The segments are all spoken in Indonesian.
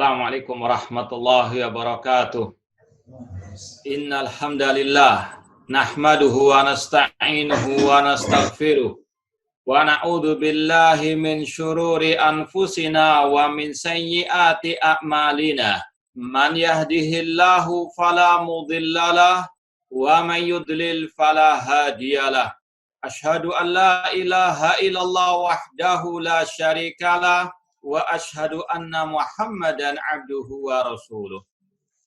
Assalamualaikum warahmatullahi wabarakatuh. Innal hamdalillah nahmaduhu wa nasta'inuhu wa nastaghfiruh wa na'udzu billahi min syururi anfusina wa min sayyiati a'malina. Man yahdihillahu fala mudhillalah wa man yudlil fala hadiyalah. Asyhadu an la ilaha illallah wahdahu la syarikalah wa asyhadu anna Muhammadan abduhu wa rasuluh.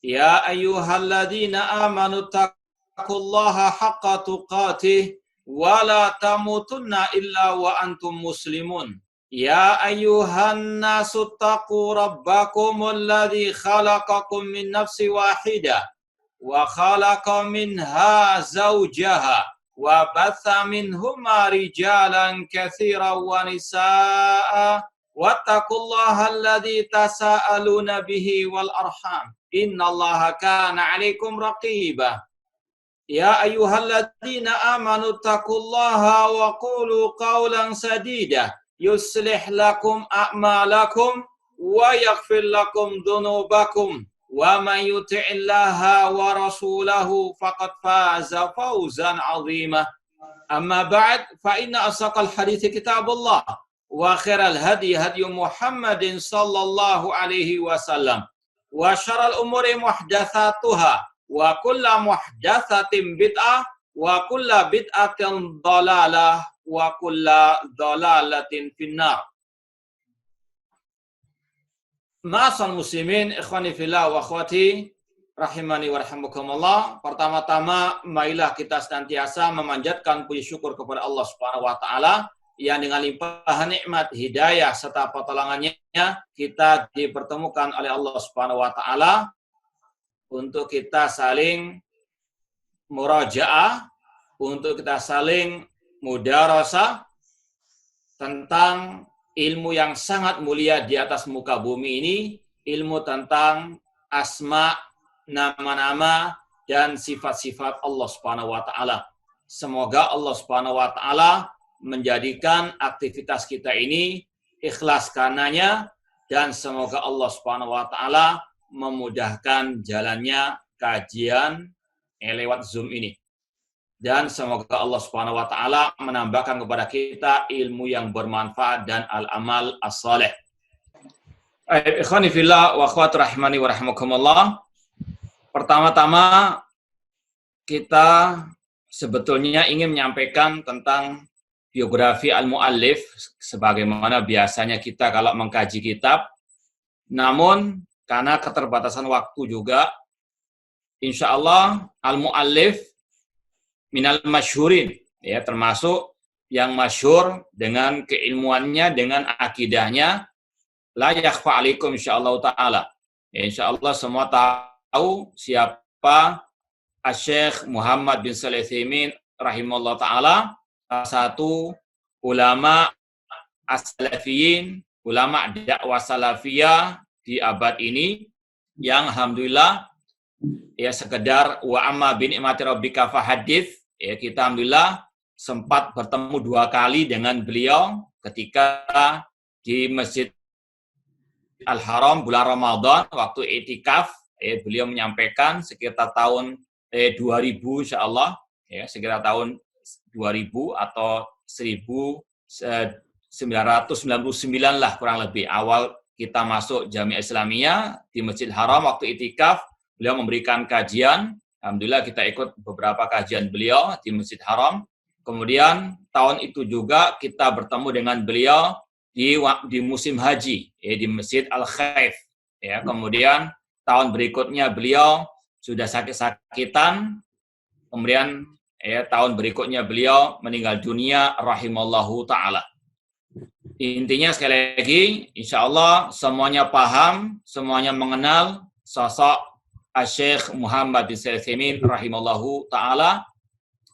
Ya ayyuhalladzina amanu taqullaha haqqa tuqatih wa la tamutunna illa wa antum muslimun. Ya ayyuhan nasu taqu rabbakumul ladzi khalaqakum min nafsin wahidah wa khalaqa minha zawjaha wa batha minhuma rijalan katsiran wa nisaa'a wattaqullaha alladzi tasaaluna bihi wal arham innallaha kana 'alaikum raqiba. Ya ayyuhalladzina amanu taqullaha wa qulu qawlan sadida yuslih lakum a'malakum wa yaghfir lakum dhunubakum wa man yuti'illaha wa rasulahu faqad faza fawzan 'azima. Amma ba'd fa inna asaqal hadithi kitabullah wa khairal hadi hadi Muhammadin sallallahu alaihi wasallam wa syarrul umuri muhdatsatuha wa kullu muhdatsatin bid'ah wa kullu bid'atin dhalalah wa kullu dhalalatin finnar. Ma'asal muslimin ikhwani fillah wa akhwati rahimani wa rahimakumullah. Pertama-tama marilah kita senantiasa memanjatkan puji syukur kepada Allah Subhanahu wa taala yang dengan limpahan nikmat, hidayah, serta pertolongannya kita dipertemukan oleh Allah Subhanahu wa taala untuk kita saling murajaah, untuk kita saling mudarasah tentang ilmu yang sangat mulia di atas muka bumi ini, ilmu tentang asma, nama-nama, dan sifat-sifat Allah Subhanahu wa taala. Semoga Allah Subhanahu wa taala menjadikan aktivitas kita ini ikhlas karenanya, dan semoga Allah Subhanahu wa taala memudahkan jalannya kajian lewat Zoom ini. Dan semoga Allah Subhanahu wa taala menambahkan kepada kita ilmu yang bermanfaat dan al-amal as-saleh. Ikhwani fillah wa akhwat rahimani wa rahimakumullah. Pertama-tama kita sebetulnya ingin menyampaikan tentang biografi al-muallif sebagaimana biasanya kita kalau mengkaji kitab. Namun karena keterbatasan waktu juga, insyaallah al-muallif minal masyhurin, ya, termasuk yang masyhur dengan keilmuannya, dengan akidahnya, la yakhfa alaikum insyaallah taala. Ya, insyaallah semua tahu siapa Asy-Syaikh Muhammad bin Shalih Al-Utsaimin rahimahullah taala, salah satu ulama as-salafiyin, ulama dakwah salafiyah di abad ini, yang alhamdulillah ya sekedar wa amma bi ni'mati rabbika fahadits, ya kita alhamdulillah sempat bertemu 2 kali dengan beliau ketika di Masjid Al-Haram bulan Ramadan waktu i'tikaf. Beliau menyampaikan sekitar tahun 2000 insyaallah, ya sekitar tahun 2000 atau 1999 lah kurang lebih, awal kita masuk Jamiah Islamiyah di Masjid Haram waktu i'tikaf. Beliau memberikan kajian, alhamdulillah kita ikut beberapa kajian beliau di Masjid Haram. Kemudian tahun itu juga kita bertemu dengan beliau di musim haji, ya, di Masjid Al-Khaif. Ya, kemudian tahun berikutnya beliau sudah sakit-sakitan. Kemudian tahun berikutnya beliau meninggal dunia rahimallahu ta'ala. Intinya sekali lagi, insya Allah semuanya paham, semuanya mengenal sosok Asy-Syaikh Muhammad bin Shalih Al-Utsaimin rahimallahu ta'ala,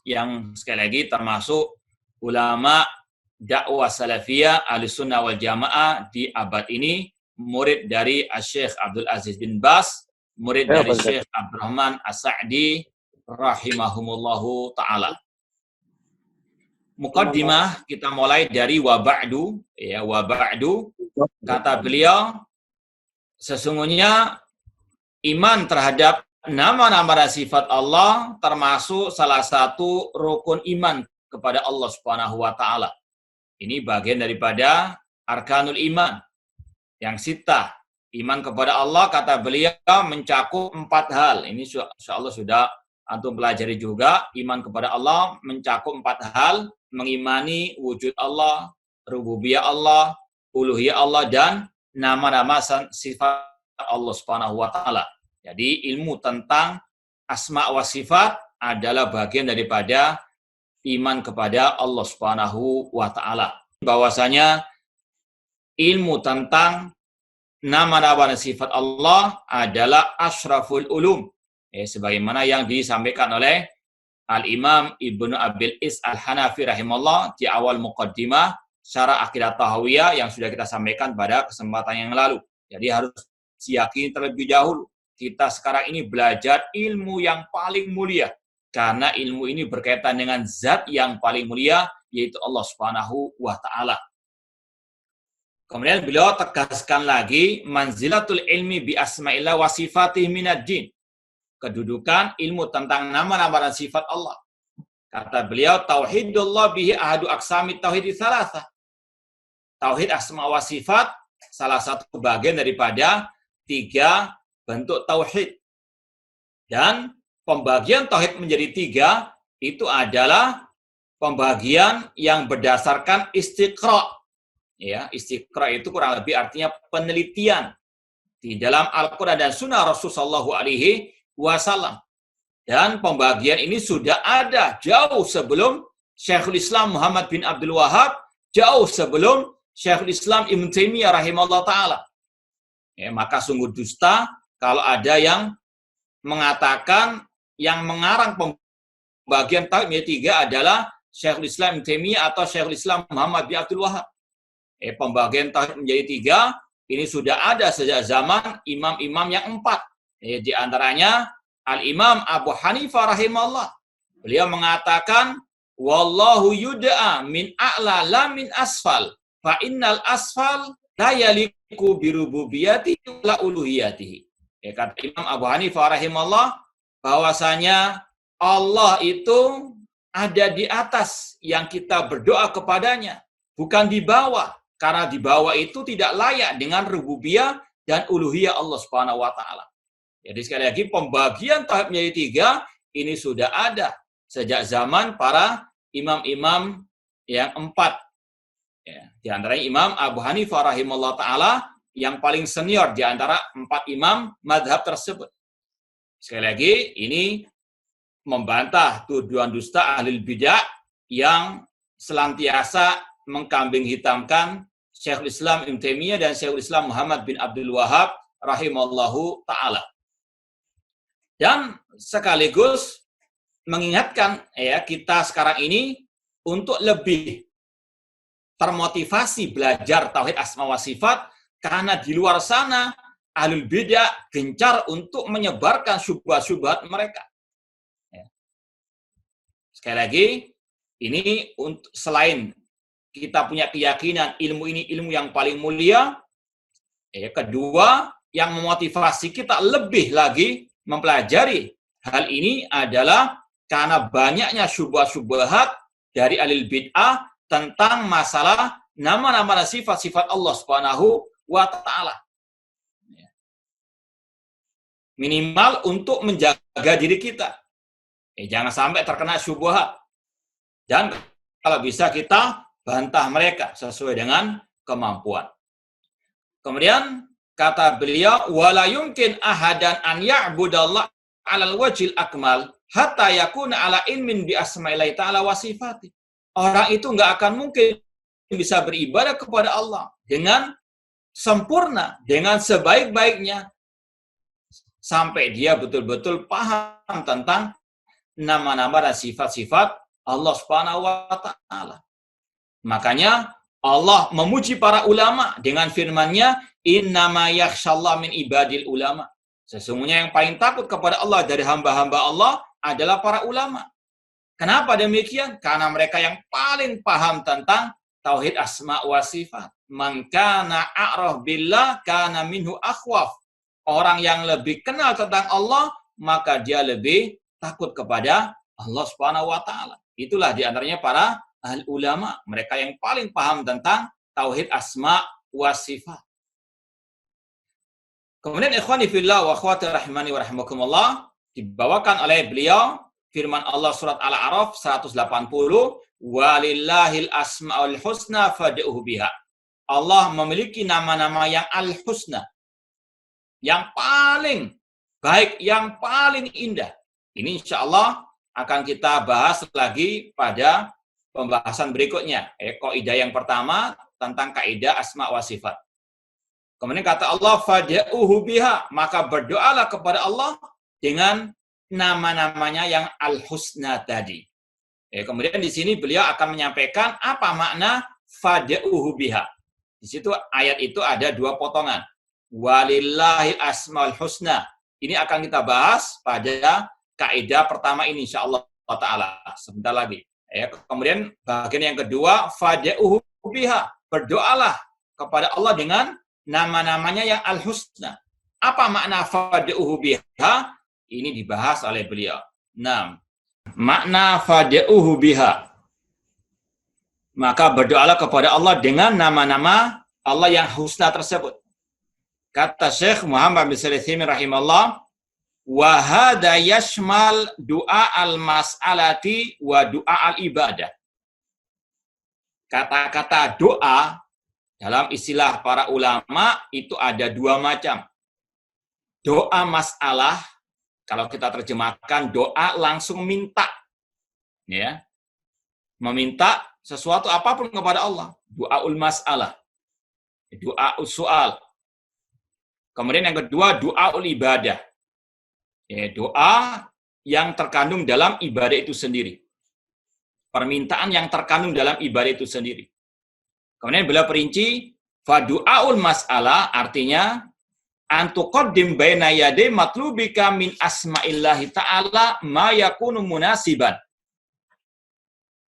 yang sekali lagi termasuk ulama dakwah salafiyah Ahlussunnah wal Jamaah di abad ini, murid dari Asy-Syaikh Abdul Aziz bin Baz, murid dari Syekh Abdurrahman As-Sa'di rahimahumullahu ta'ala. Muqaddimah kita mulai dari wa ba'du, ya, wa ba'du. Kata beliau, Sesungguhnya iman terhadap nama-nama dan sifat Allah termasuk salah satu rukun iman kepada Allah Subhanahu wa taala. Ini bagian daripada arkanul iman yang sita. Iman kepada Allah, kata beliau, mencakup 4 hal. Ini insyaallah sudah antum pelajari juga. Iman kepada Allah mencakup 4 hal, mengimani wujud Allah, rububiyah Allah, uluhiyah Allah, dan nama-nama sifat Allah Subhanahu wa taala. Jadi ilmu tentang asma wa sifat adalah bagian daripada iman kepada Allah Subhanahu wa taala. Bahwasanya ilmu tentang nama-nama dan sifat Allah adalah asyraful ulum. Sebagaimana yang disampaikan oleh Al-Imam Ibnu Abil Is Al-Hanafi rahimahullah di awal muqaddimah syarah Aqidah Tahawiyah yang sudah kita sampaikan pada kesempatan yang lalu. Jadi harus diyakini terlebih dahulu. Kita sekarang ini belajar ilmu yang paling mulia. Karena ilmu ini berkaitan dengan zat yang paling mulia, yaitu Allah Subhanahu wa ta'ala. Kemudian beliau tegaskan lagi, manzilatul ilmi bi asma'illah wa sifatih minad din. Kedudukan ilmu tentang nama-nama dan sifat Allah. Kata beliau, tauhidullah bihi ahadu aqsami tauhid tsalatsa. Tauhid asma wa sifat salah satu bagian daripada 3 bentuk tauhid. Dan pembagian tauhid menjadi 3 itu adalah pembagian yang berdasarkan istiqra. Ya, istiqra itu kurang lebih artinya penelitian di dalam Al-Qur'an dan Sunnah Rasulullah SAW. Dan pembagian ini sudah ada jauh sebelum Syekhul Islam Muhammad bin Abdul Wahab, jauh sebelum Syekhul Islam Ibnu Taimiyah rahimahullah ta'ala. Ya, maka sungguh dusta kalau ada yang mengatakan yang mengarang pembagian tauhid menjadi 3 adalah Syekhul Islam Ibnu Taimiyah atau Syekhul Islam Muhammad bin Abdul Wahab. Pembagian tauhid menjadi 3 ini sudah ada sejak zaman imam-imam yang 4. Di antaranya Al-Imam Abu Hanifah rahimahullah. Beliau mengatakan, wallahu yud'a min a'la la min asfal. Fa innal asfal la yaliku birububiyatihi la uluhiyatihi. Kata Imam Abu Hanifah rahimahullah, bahwasanya Allah itu ada di atas yang kita berdoa kepadanya, bukan di bawah. Karena di bawah itu tidak layak dengan rububiyah dan uluhiyah Allah Subhanahu wa taala. Jadi sekali lagi pembagian tauhid menjadi 3 ini sudah ada sejak zaman para imam-imam yang 4. Ya, di antaranya Imam Abu Hanifah rahimahullah ta'ala yang paling senior di antara 4 imam madhab tersebut. Sekali lagi, ini membantah tuduhan dusta ahli bidah yang selantiasa mengkambing hitamkan Syekhul Islam Ibnu Taimiyah dan Syekhul Islam Muhammad bin Abdul Wahab rahimallahu ta'ala. Dan sekaligus mengingatkan ya kita sekarang ini untuk lebih termotivasi belajar tauhid asma wa sifat karena di luar sana ahlul bidah gencar untuk menyebarkan syubhat-syubhat mereka. Ya. Sekali lagi, ini untuk selain kita punya keyakinan ilmu ini ilmu yang paling mulia, kedua yang memotivasi kita lebih lagi mempelajari hal ini adalah karena banyaknya syubhat-syubhat dari ahlul bid'ah tentang masalah nama-nama dan sifat-sifat Allah Subhanahu wa ta'ala. Minimal untuk menjaga diri kita. Jangan sampai terkena syubhat. Dan kalau bisa kita bantah mereka sesuai dengan kemampuan. Kemudian kata beliau, wala yumkin ahadan an ya'budallah 'alal wajhil akmal hatta yakuna 'ala ilmin bi asma'illahi ta'ala wa sifati. Orang itu enggak akan mungkin bisa beribadah kepada Allah dengan sempurna, dengan sebaik-baiknya sampai dia betul-betul paham tentang nama-nama dan sifat-sifat Allah Subhanahu wa ta'ala. Makanya Allah memuji para ulama dengan firman-Nya, innama yakhshallah min ibadil ulama. Sesungguhnya yang paling takut kepada Allah dari hamba-hamba Allah adalah para ulama. Kenapa demikian? Karena mereka yang paling paham tentang tauhid asma wa sifat. Man kana a'raf billah kana minhu akhwaf. Orang yang lebih kenal tentang Allah, maka dia lebih takut kepada Allah Subhanahu wa taala. Itulah diantaranya para ahli ulama, mereka yang paling paham tentang tauhid asma wa sifat. Kemudian ikhwani fillah wa akhwati rahimani wa rahimakumullah, dibawakan oleh beliau firman Allah surat Al-A'raf 180, walillahil asmaul husna fad'uhu biha. Allah memiliki nama-nama yang al-husna, yang paling baik, yang paling indah. Ini insya Allah akan kita bahas lagi pada pembahasan berikutnya. Kaidah yang pertama tentang kaidah asma wa sifat. Kemudian kata Allah, fad'uhu biha, maka berdoalah kepada Allah dengan nama-namanya yang al-husna tadi. Kemudian di sini beliau akan menyampaikan apa makna fad'uhu biha. Di situ ayat itu ada dua potongan. Walillahi asmaul husna. Ini akan kita bahas pada kaidah pertama ini insyaallah taala sebentar lagi. Kemudian bagian yang kedua, fad'uhu biha. Berdoalah kepada Allah dengan nama-namanya yang al-husna. Apa makna fad'uhu biha? Ini dibahas oleh beliau. Nah, makna fad'uhu biha. Maka berdoalah kepada Allah dengan nama-nama Allah yang husna tersebut. Kata Syekh Muhammad bin Shalih Al-Utsaimin rahimahullah, wa hadza yashmal du'a al-mas'alati wa du'a al-ibadah. Kata-kata doa dalam istilah para ulama itu ada dua macam. Doa masalah, kalau kita terjemahkan doa langsung minta. Ya. Meminta sesuatu apapun kepada Allah. Doaul mas'alah. Doaul su'al. Kemudian yang kedua, doaul ibadah. Doa yang terkandung dalam ibadah itu sendiri. Permintaan yang terkandung dalam ibadah itu sendiri. Kemudian beliau perinci, fadu'aul mas'alah artinya antuqaddim baina yaday matlubika min asma'illahi ta'ala ma yakunu munasiban.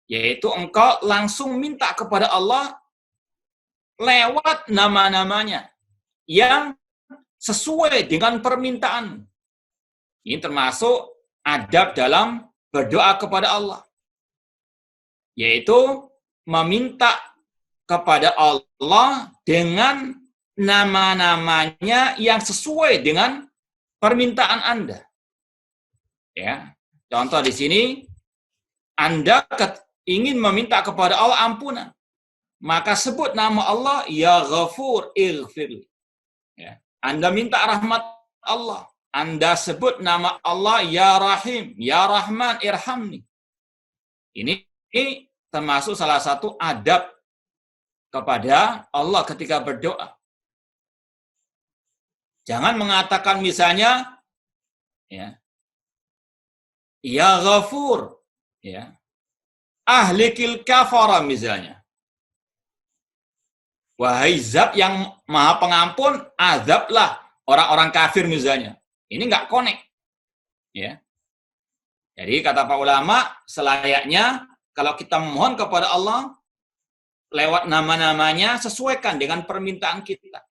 Yaitu engkau langsung minta kepada Allah lewat nama-namanya yang sesuai dengan permintaan. Ini termasuk adab dalam berdoa kepada Allah. Yaitu meminta kepada Allah dengan nama-namanya yang sesuai dengan permintaan Anda. Ya, contoh di sini, Anda ingin meminta kepada Allah ampunan, maka sebut nama Allah, ya Ghafur ighfirli. Ya, Anda minta rahmat Allah, Anda sebut nama Allah, ya Rahim, ya Rahman irhamni. Ini termasuk salah satu adab kepada Allah ketika berdoa. Jangan mengatakan misalnya, ya Ghafur, ya ahlikil kafara misalnya. Wahai Zat yang Maha Pengampun, azablah orang-orang kafir misalnya. Ini nggak connect. Ya. Jadi kata para ulama, selayaknya kalau kita memohon kepada Allah lewat nama-namanya, sesuaikan dengan permintaan kita.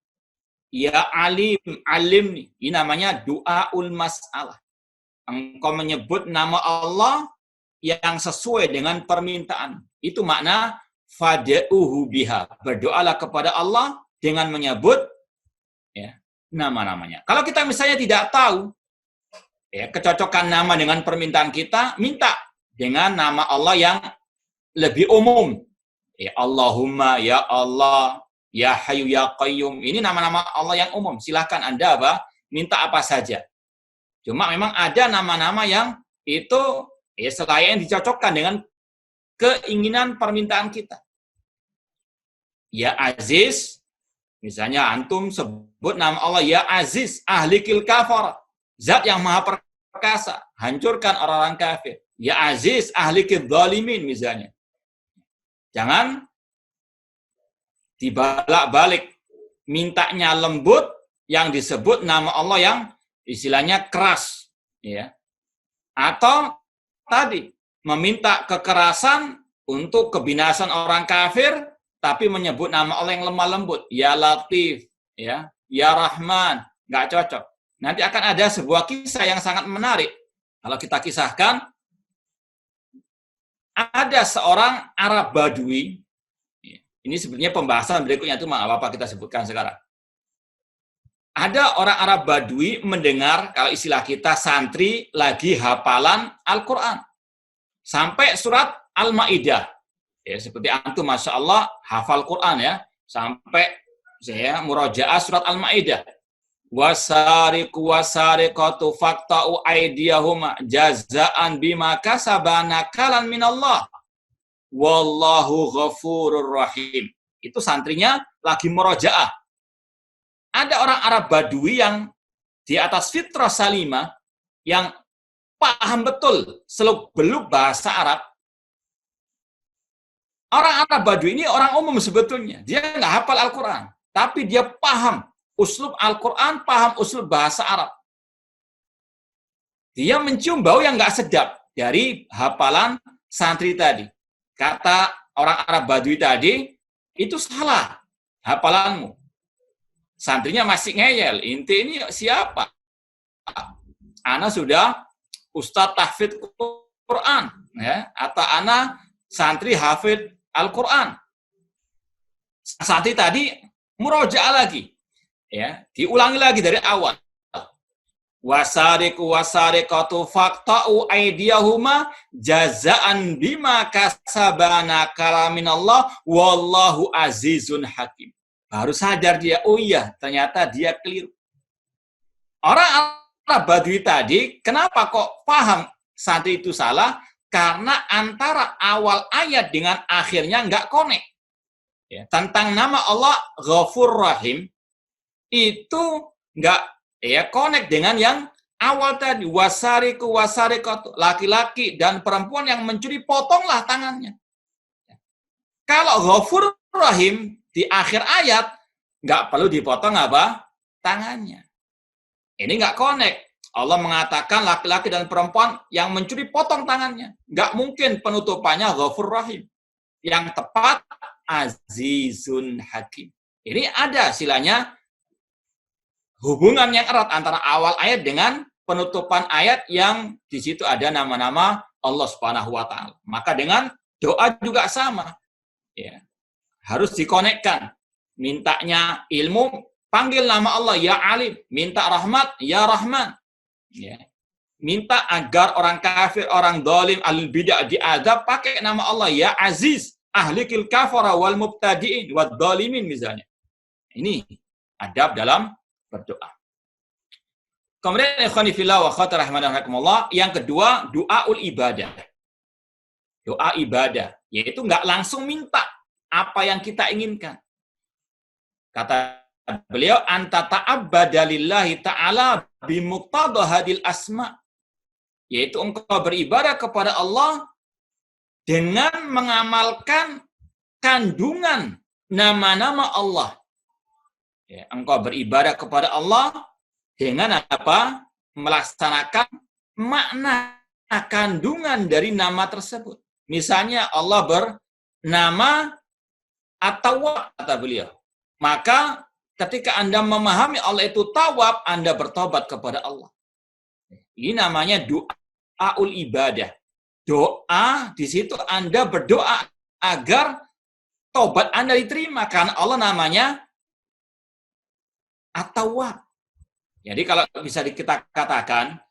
Ya alim, alim nih. Ini namanya doaul mas'alah. Engkau menyebut nama Allah yang sesuai dengan permintaan. Itu makna fad'uhu biha. Berdoalah kepada Allah dengan menyebut ya, nama-namanya. Kalau kita misalnya tidak tahu ya, kecocokan nama dengan permintaan kita, minta dengan nama Allah yang lebih umum. Ya Allahumma, ya Allah, ya Hayyu, ya Qayyum. Ini nama-nama Allah yang umum. Silahkan Anda minta apa saja. Cuma memang ada nama-nama yang itu ya selayaknya dicocokkan dengan keinginan permintaan kita. Ya Aziz, misalnya antum sebut nama Allah, ya Aziz, ahlikil kafara. Zat yang maha perkasa, hancurkan orang-orang kafir. Ya Aziz, ahlikil zalimin misalnya. Jangan dibalak-balik, mintanya lembut yang disebut nama Allah yang istilahnya keras, ya. Atau tadi meminta kekerasan untuk kebinasan orang kafir, tapi menyebut nama Allah yang lemah lembut, ya Latif, ya Rahman, nggak cocok. Nanti akan ada sebuah kisah yang sangat menarik. Kalau kita kisahkan, ada seorang Arab Badui, ini sebenarnya pembahasan berikutnya itu apa kita sebutkan sekarang. Ada orang Arab Badui mendengar, kalau istilah kita santri lagi hafalan Al-Quran. Sampai surat Al-Ma'idah. Ya, seperti antum, Masya Allah, hafal Quran ya. Sampai saya murojaah surat Al-Ma'idah. Wasariqu wasariqatu faqta'u aydiyahuma jazaan bima kasabana kalan minallah. Wallahu ghafurur rahim. Itu santrinya lagi murojaah. Ada orang Arab Badui yang di atas fitrah salimah, yang paham betul seluk-beluk bahasa Arab. Orang Arab Badui ini orang umum sebetulnya. Dia nggak hafal Al-Quran. Tapi dia paham uslub Al-Quran, paham uslub bahasa Arab. Dia mencium bau yang nggak sedap dari hafalan santri tadi. Kata orang Arab Badui tadi, itu salah hafalanmu. Santrinya masih ngeyel, inti ini siapa? Ana sudah Ustadz tahfidz Quran, ya, atau ana santri hafid Al-Quran. Santri tadi murojaah lagi, ya, diulangi lagi dari awal. Wasariqu wasariqatu faqta'u aydiyahuma jazaan bima kasabana kalaminallah wallahu azizun hakim. Baru sadar dia, oh iya, ternyata dia keliru. Orang Arab Badui tadi, kenapa kok paham santri itu salah? Karena antara awal ayat dengan akhirnya nggak connect. Ya, tentang nama Allah Ghafur Rahim, itu nggak connect dengan yang awal tadi. Wasariku wasariqatu, laki-laki dan perempuan yang mencuri, potonglah tangannya. Kalau Ghafur Rahim, di akhir ayat, nggak perlu dipotong apa? Tangannya. Ini nggak connect. Allah mengatakan laki-laki dan perempuan yang mencuri, potong tangannya. Nggak mungkin penutupannya Ghafur Rahim. Yang tepat, Azizun Hakim. Ini ada silanya hubungan yang erat antara awal ayat dengan penutupan ayat yang di situ ada nama-nama Allah Subhanahu wa Ta'ala. Maka dengan doa juga sama. Ya. Harus dikonekkan. Mintanya ilmu, panggil nama Allah, ya alim. Minta rahmat, ya rahman. Ya. Minta agar orang kafir, orang dolim, al-bid'ah diadab, pakai nama Allah, ya aziz. Ahlikil kafara wal mubtadi'in, wad dolimin misalnya. Ini adab dalam berdoa. Kemudian, ikhwanifillah wa khatir rahimahullah, yang kedua, doaul ibadah. Doa ibadah. Yaitu nggak langsung minta apa yang kita inginkan. Kata beliau, anta ta'abbada lillahi ta'ala bimuqtada hadil asma. Yaitu engkau beribadah kepada Allah dengan mengamalkan kandungan nama-nama Allah. Ya, engkau beribadah kepada Allah dengan apa? Melaksanakan makna kandungan dari nama tersebut. Misalnya Allah bernama At-Tawwab, kata beliau. Maka ketika Anda memahami Allah itu tawab, Anda bertobat kepada Allah. Ini namanya doaul ibadah. Doa, di situ Anda berdoa agar tobat Anda diterima. Karena Allah namanya At-Tawwab. Jadi kalau bisa kita katakan,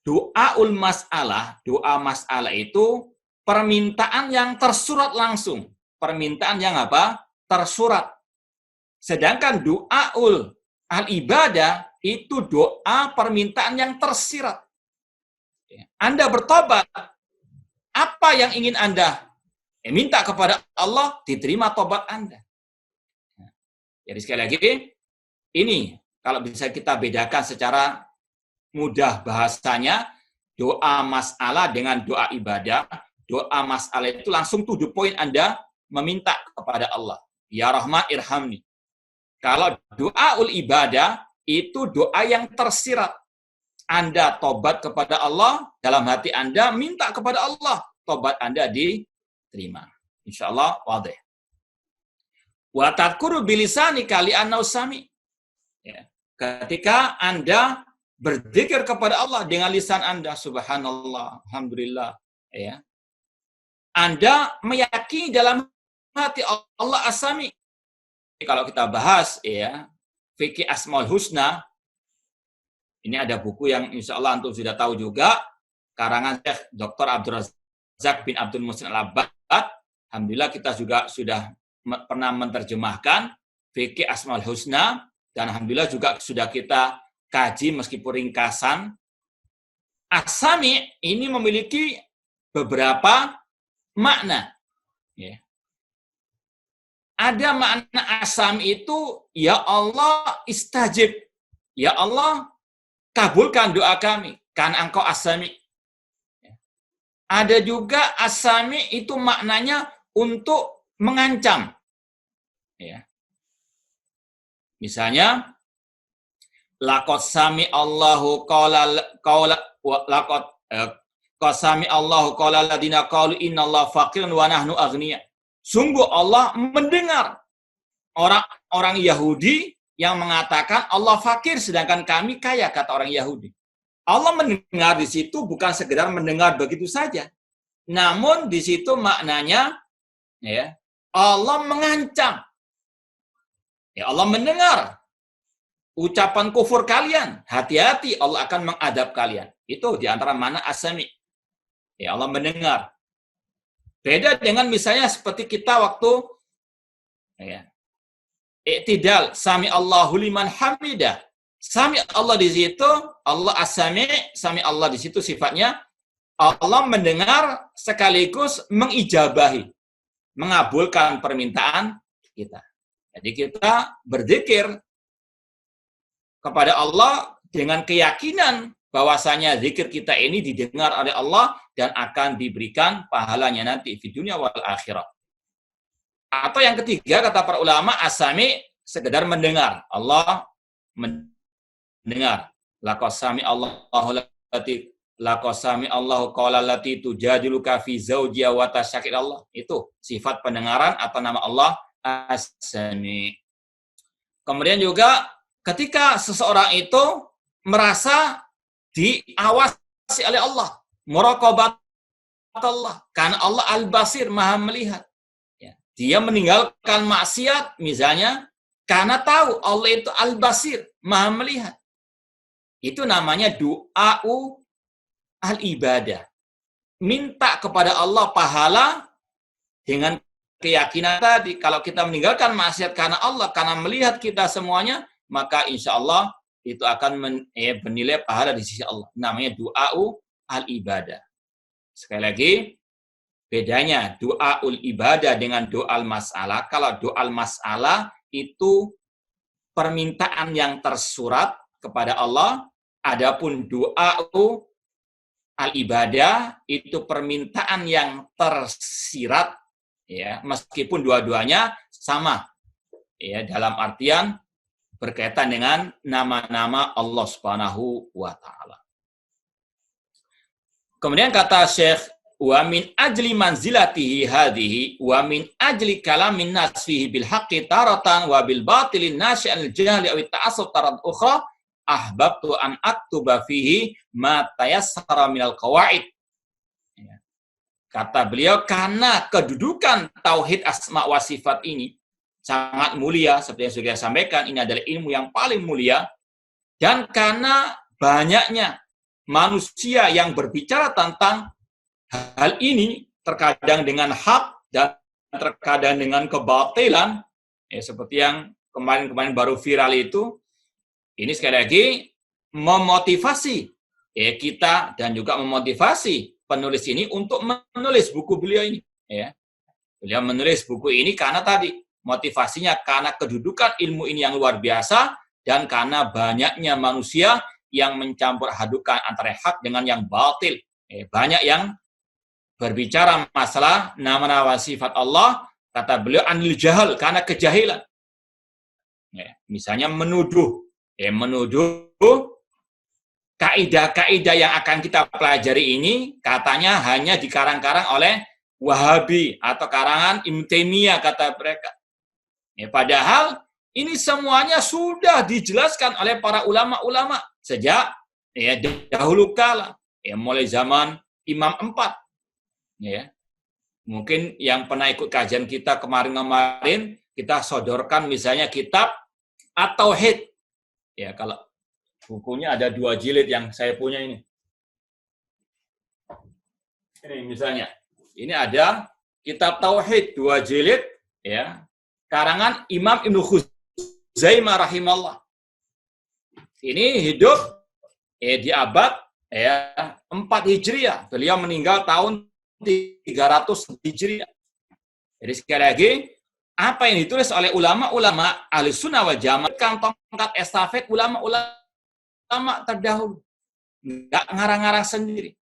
doaul mas'alah, doa mas'alah itu permintaan yang tersurat langsung. Permintaan yang apa? Tersurat. Sedangkan doaul al-ibadah itu doa permintaan yang tersirat. Anda bertobat, apa yang ingin Anda minta kepada Allah, diterima tobat Anda. Jadi sekali lagi, ini kalau bisa kita bedakan secara mudah bahasanya, doa mas'alah dengan doa ibadah. Doa mas'alah itu langsung to the point Anda meminta kepada Allah. Ya Rahman irhamni. Kalau doaul ibadah, itu doa yang tersirat. Anda tobat kepada Allah, dalam hati Anda minta kepada Allah, tobat Anda diterima. Insya Allah, wadih. Wa tadhkuru bilisanika li'annahu sami. Ya. Ketika Anda berzikir kepada Allah dengan lisan Anda, subhanallah, alhamdulillah, ya. Anda meyakini dalam hati Allah as-sami. Kalau kita bahas ya, fikih Asmaul Husna, ini ada buku yang insya Allah antum sudah tahu juga, karangan Syekh Dr. Abdul Razak bin Abdul Muhsin Al-Abbad. Alhamdulillah kita juga sudah pernah menerjemahkan fikih Asmaul Husna, dan alhamdulillah juga sudah kita kaji meskipun ringkasan. As-sami ini memiliki beberapa makna. Ya. Ada makna asam itu, ya Allah istajib. Ya Allah, kabulkan doa kami. Karena engkau asami. Ada juga asami itu maknanya untuk mengancam. Ya. Misalnya, laqad sami Allahu qala laqad qasami Allahu qala alladziina qalu innallaha faqirun wa nahnu aghnia. Sungguh Allah mendengar orang Yahudi yang mengatakan Allah fakir sedangkan kami kaya, kata orang Yahudi. Allah mendengar di situ bukan sekedar mendengar begitu saja. Namun di situ maknanya ya, Allah mengancam. Ya, Allah mendengar ucapan kufur kalian. Hati-hati, Allah akan mengadab kalian. Itu di antara makna as-sami. Ya, Allah mendengar. Beda dengan misalnya seperti kita waktu ya, i'tidal, sami Allahu liman hamidah. Sami Allah di situ, Allah as-sami, sami Allah di situ sifatnya Allah mendengar sekaligus mengijabahi, mengabulkan permintaan kita. Jadi kita berzikir kepada Allah dengan keyakinan bahwasanya zikir kita ini didengar oleh Allah dan akan diberikan pahalanya nanti di dunia wal akhirah. Atau yang ketiga, kata para ulama, as-sami sekedar mendengar. Allah mendengar. Laqad sami Allahu qala allati tujadiluka fi zawjiha wa tasyaqqi Allah. Itu sifat pendengaran atau nama Allah as-sami. Kemudian juga ketika seseorang itu merasa diawasi oleh Allah, muraqabat Allah, karena Allah al-basir, maha melihat. Ya. Dia meninggalkan maksiat misalnya karena tahu Allah itu al-basir, maha melihat. Itu namanya du'a'u al-ibadah. Minta kepada Allah pahala dengan keyakinan tadi. Kalau kita meninggalkan maksiat karena Allah, karena melihat kita semuanya, maka insya Allah itu akan bernilai pahala di sisi Allah. Namanya du'a'u al-ibadah. Sekali lagi, bedanya du'a'ul ibadah dengan do'al mas'alah. Kalau do'al mas'alah itu permintaan yang tersurat kepada Allah. Adapun du'a'u al-ibadah itu permintaan yang tersirat, ya, meskipun dua-duanya sama, ya, dalam artian berkaitan dengan nama-nama Allah Subhanahu wa taala. Kemudian kata Syekh, wa min ajli manzilatihi hadhihi wa min ajli kalamin nas fihi bil haqqi taratan wa bil batilin nasyi'al jahli aw ta'assub tarat ukhra ahbabtu an aktuba fihi ma tayassara minal qawaid. Kata beliau, karena kedudukan tauhid asma wa sifat ini sangat mulia, seperti yang sudah saya sampaikan, ini adalah ilmu yang paling mulia, dan karena banyaknya manusia yang berbicara tentang hal ini, terkadang dengan hak dan terkadang dengan kebatilan, ya, seperti yang kemarin-kemarin baru viral itu, ini sekali lagi memotivasi ya, kita dan juga memotivasi penulis ini untuk menulis buku beliau ini. Ya. Beliau menulis buku ini karena tadi, motivasinya karena kedudukan ilmu ini yang luar biasa dan karena banyaknya manusia yang mencampur adukan antara hak dengan yang batil. Banyak yang berbicara masalah nama-nama sifat Allah, kata beliau anil jahal, karena kejahilan. Misalnya menuduh kaidah-kaidah yang akan kita pelajari ini katanya hanya dikarang-karang oleh Wahabi atau karangan Ibnu Taimiyah, kata mereka. Ya, padahal ini semuanya sudah dijelaskan oleh para ulama-ulama sejak ya dahulu kala, ya mulai zaman Imam 4. Ya. Mungkin yang pernah ikut kajian kita kemarin-kemarin, kita sodorkan misalnya kitab At-Tauhid. Ya, kalau bukunya ada 2 jilid yang saya punya ini. Ini misalnya, ini ada kitab Tauhid 2 jilid, ya, karangan Imam Ibnu Khuzaimah rahimahullah. Ini hidup di abad 4 Hijriah. Beliau meninggal tahun 300 Hijriah. Jadi sekali lagi, apa yang ditulis oleh ulama-ulama ahli sunnah wal jamaah, tongkat estafet ulama-ulama terdahulu. Nggak ngarang-ngarang sendiri.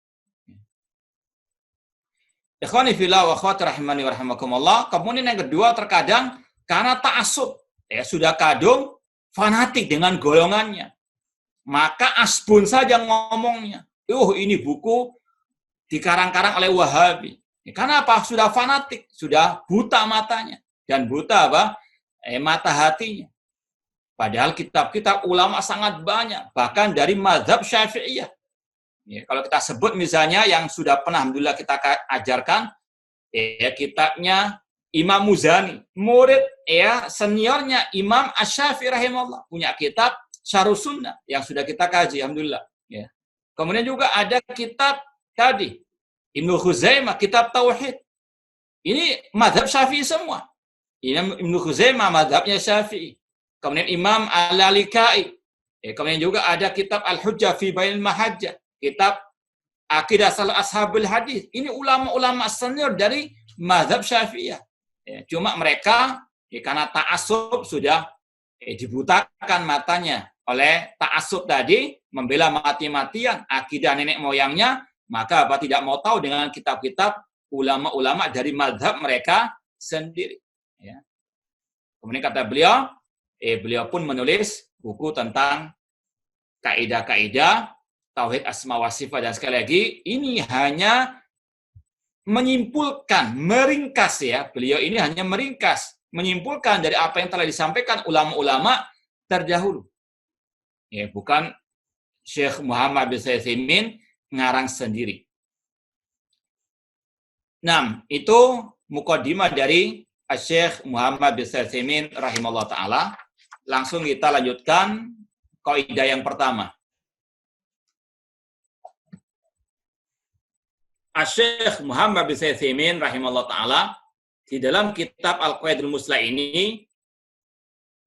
Ikhwani fillah wa akhwati rahimani wa rahimakumullah. Kemudian yang kedua, terkadang karena ta'assub, ya sudah kadung fanatik dengan golongannya. Maka asbun saja ngomongnya. Ini buku dikarang-karang oleh Wahabi. Karena apa? Sudah fanatik, sudah buta matanya. Dan buta apa? Mata hatinya. Padahal kitab-kitab ulama sangat banyak. Bahkan dari mazhab Syafi'iyah. Ya, kalau kita sebut misalnya yang sudah pernah alhamdulillah kita ajarkan, ya kitabnya Imam Muzani, murid ya seniornya Imam Asy-Syafi'i rahimahullah, punya kitab Syarhus Sunnah yang sudah kita kaji alhamdulillah. Ya. Kemudian juga ada kitab tadi Ibnu Khuzaimah, kitab Tauhid. Ini mazhab Syafi'i semua. Ibnu Khuzaimah mazhabnya Syafi'i. Kemudian Imam Al-Lalikai. Ya, kemudian juga ada kitab Al-Hujjah fi Bainil Mahajjah. Kitab Aqidah Salaf Ashabul Hadis. Ini ulama-ulama senior dari mazhab Syafi'iyah. Ya, cuma mereka karena ta'assub sudah dibutakan matanya oleh ta'assub tadi, membela mati-matian akidah nenek moyangnya, maka apa tidak mau tahu dengan kitab-kitab ulama-ulama dari mazhab mereka sendiri. Ya. Kemudian kata beliau, beliau pun menulis buku tentang kaidah-kaidah Tauhid Asma wa Sifat, dan sekali lagi ini hanya menyimpulkan, meringkas ya. Beliau ini hanya meringkas, menyimpulkan dari apa yang telah disampaikan ulama-ulama terdahulu. Ya, bukan Syekh Muhammad bin Utsaimin ngarang sendiri. 6. Itu mukadimah dari Syekh Muhammad bin Utsaimin rahimahullah taala. Langsung kita lanjutkan kaidah yang pertama. Syekh Muhammad bin Utsaimin rahimahullah taala di dalam kitab Al-Qaidul Muslah ini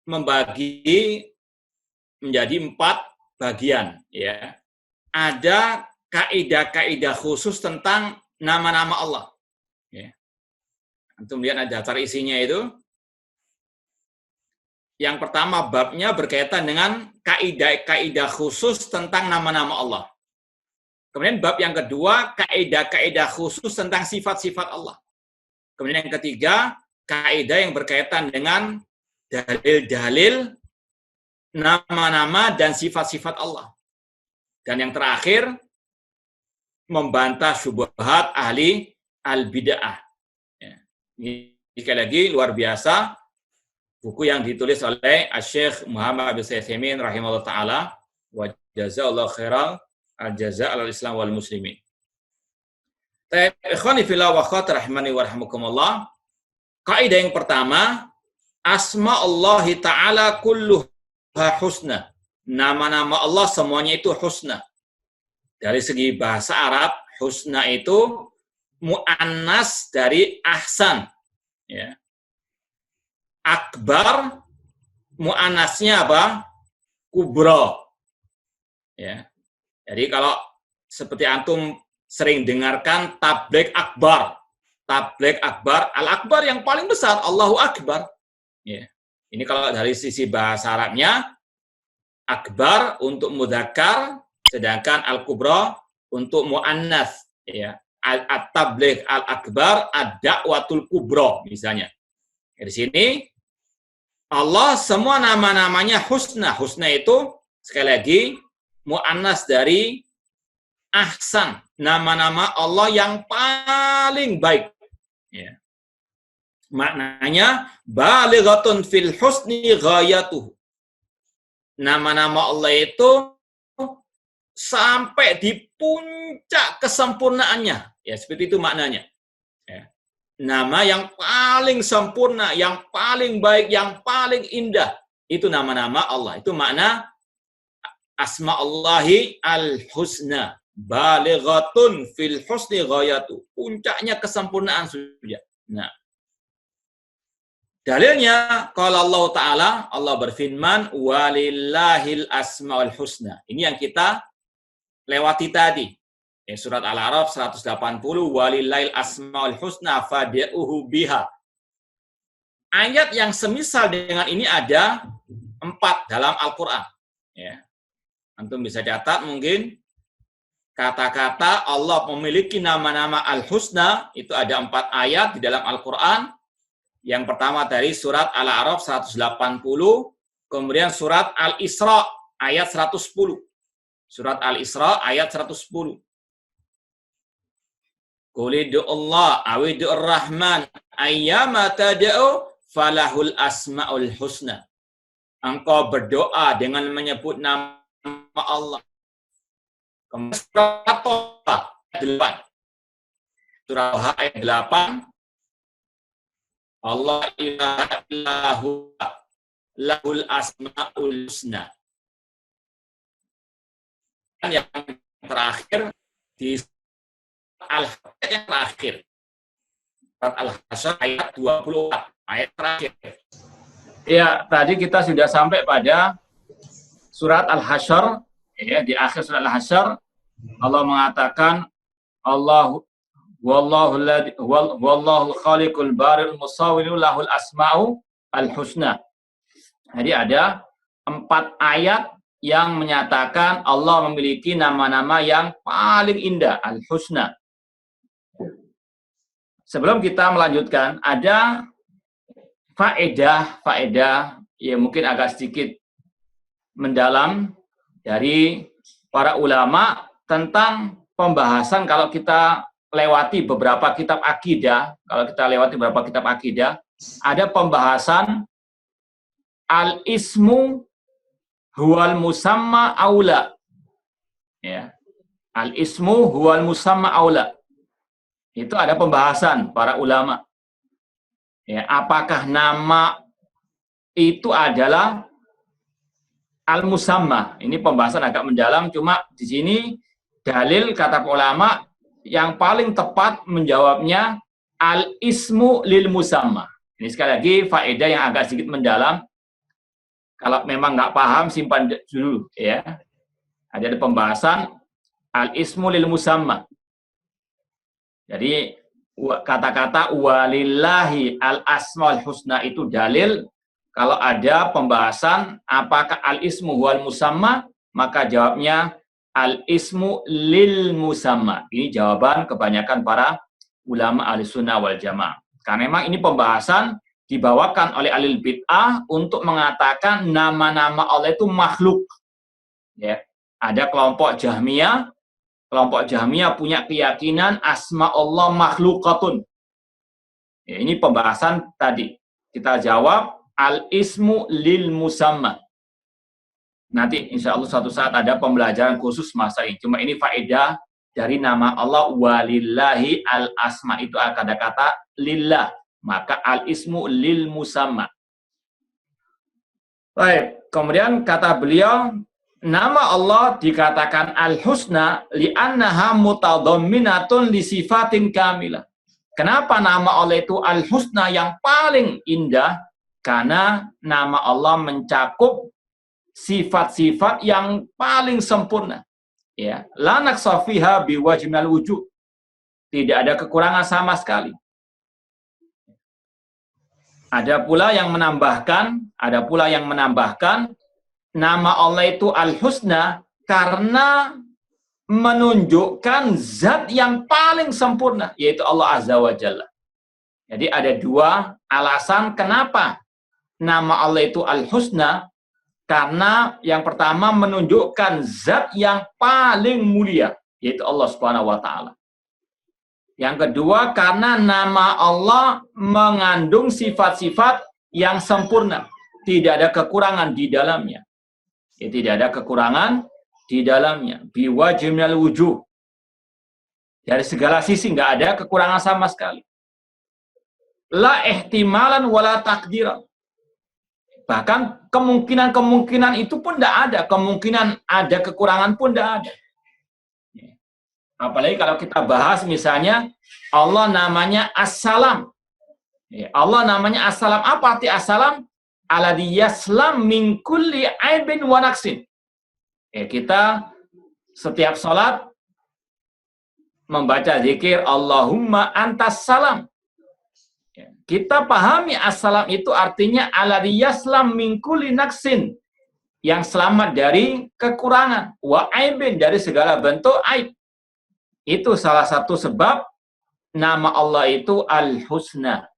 membagi menjadi 4 bagian ya. Ada kaidah-kaidah khusus tentang nama-nama Allah. Ya. Antum lihat ada daftar isinya itu. Yang pertama babnya berkaitan dengan kaidah-kaidah khusus tentang nama-nama Allah. Kemudian bab yang kedua, kaidah-kaidah khusus tentang sifat-sifat Allah. Kemudian yang ketiga, kaidah yang berkaitan dengan dalil-dalil nama-nama dan sifat-sifat Allah. Dan yang terakhir, membantah syubhat ahli al-bid'ah. Ya. Ini sekali lagi luar biasa, buku yang ditulis oleh Syekh Muhammad bin Utsaimin rahimahullah ta'ala, wa jazakallahu khairan al-jaza' al-islam wal muslimin. Ikhwani fillah wa akhwati rahimani wa rahimakumullah. Kaidah yang pertama, asma Allah ta'ala kulluha husna. Nama-nama Allah semuanya itu husna. Dari segi bahasa Arab, husna itu mu'annas dari ahsan. Ya. Akbar, mu'annasnya apa? Kubra. Ya. Jadi kalau seperti antum sering dengarkan tabligh akbar. Tabligh akbar, al-akbar yang paling besar, Allahu Akbar. Ya. Ini kalau dari sisi bahasa Arabnya, akbar untuk mudzakkar, sedangkan al-kubra untuk muannas. Ya. At-tabligh al-akbar, ad-da'watul kubra misalnya. Di sini Allah semua nama-namanya husna. Husna itu sekali lagi mu'annas dari ahsan, nama-nama Allah yang paling baik. Ya. Maknanya balighatun fil husni ghayatuh. Nama-nama Allah itu sampai di puncak kesempurnaannya. Ya, seperti itu maknanya. Ya. Nama yang paling sempurna, yang paling baik, yang paling indah. Itu nama-nama Allah. Itu makna asma Allahi al-husna. Balighatun fil husni ghayatuh. Puncaknya kesempurnaan sudah. Nah, dalilnya kalau Allah Ta'ala, Allah berfirman, walillahil asma'ul husna. Ini yang kita lewati tadi. Surat Al-A'raf 180, walillahil asma'ul husna fad'uhu biha. Ayat yang semisal dengan ini ada 4 dalam Al-Quran. Ya. Antum bisa catat mungkin, kata-kata Allah memiliki nama-nama Al-Husna, itu ada 4 ayat di dalam Al-Quran. Yang pertama dari surat Al-A'raf 180, kemudian surat Al-Isra ayat 110. Surat Al-Isra ayat 110. Qulidu Allah awidur rahman ayyama tad'u falahul asmaul husna. Engkau berdoa dengan menyebut nama Allah. Kemudian surat Toha ayat 8. Surat Toha ayat 8. Allah ilaha illahu lahul asmaul husna. Dan yang terakhir di Al-Hasyr yang terakhir. Al-Hasyr ayat 24, ayat terakhir. Ya, tadi kita sudah sampai pada surat Al-Hasyr, ya, di akhir surat Al-Hasyr Allah mengatakan wallahul khaliqul baril musawwir lahul asma'u al-husna. Jadi ada 4 ayat yang menyatakan Allah memiliki nama-nama yang paling indah, al-husna. Sebelum kita melanjutkan, ada faedah yang mungkin agak sedikit mendalam dari para ulama tentang pembahasan kalau kita lewati beberapa kitab akidah, ada pembahasan al-ismu huwal musamma aula. Ya. Al-ismu huwal musamma aula. Itu ada pembahasan para ulama. Ya, apakah nama itu adalah al-musamma? Ini pembahasan agak mendalam, cuma di sini dalil kata ulama yang paling tepat menjawabnya al-ismu lil musamma. Ini sekali lagi faedah yang agak sedikit mendalam. Kalau memang nggak paham, simpan dulu. Ya. Ada pembahasan al-ismu lil musamma. Jadi kata-kata walillahi al-asmaul husna itu dalil. Kalau ada pembahasan apakah al-ismu wal musamma, maka jawabnya al-ismu lil musamma. Ini jawaban kebanyakan para ulama ahlussunnah wal jamaah. Karena memang ini pembahasan dibawakan oleh ahli bid'ah untuk mengatakan nama-nama Allah itu makhluk. Ya. Ada kelompok Jahmiyah. Kelompok Jahmiyah punya keyakinan asma Allah makhlukatun. Ya, ini pembahasan tadi. Kita jawab al-ismu lil musamma. Nanti insya Allah suatu saat ada pembelajaran khusus masa ini. Cuma ini faedah dari nama Allah walillahi al-asma itu ada kata lillah. Maka al-ismu lil musamma. Baik, kemudian kata beliau, nama Allah dikatakan al-husna li'annaha mutadhamminatun li sifatin kamilah. Kenapa nama Allah itu al-husna yang paling indah? Karena nama Allah mencakup sifat-sifat yang paling sempurna. Ya, la naqsa fiha biwajhil wujud. Tidak ada kekurangan sama sekali. Ada pula yang menambahkan nama Allah itu al-husna karena menunjukkan zat yang paling sempurna, yaitu Allah Azza wa Jalla. Jadi ada 2 alasan kenapa nama Allah itu al-husna. Karena yang pertama menunjukkan zat yang paling mulia, yaitu Allah Subhanahu wa taala. Yang kedua, karena nama Allah mengandung sifat-sifat yang sempurna. Tidak ada kekurangan di dalamnya. Ya, tidak ada kekurangan di dalamnya. Biwajhil wujuh. Dari segala sisi nggak ada kekurangan sama sekali. La ihtimalan wala takdiran. Bahkan kemungkinan-kemungkinan itu pun tidak ada. Kemungkinan ada kekurangan pun tidak ada. Apalagi kalau kita bahas misalnya Allah namanya As-Salam. Allah namanya As-Salam. Apa arti As-Salam? Alladzi yaslam min kulli aibin wa naqsin. Kita setiap salat membaca zikir Allahumma antas salam. Kita pahami as-salam itu artinya alladzi yaslam min kulli naqsin, yang selamat dari kekurangan, wa aibin, dari segala bentuk aib. Itu salah satu sebab nama Allah itu Al-Husna,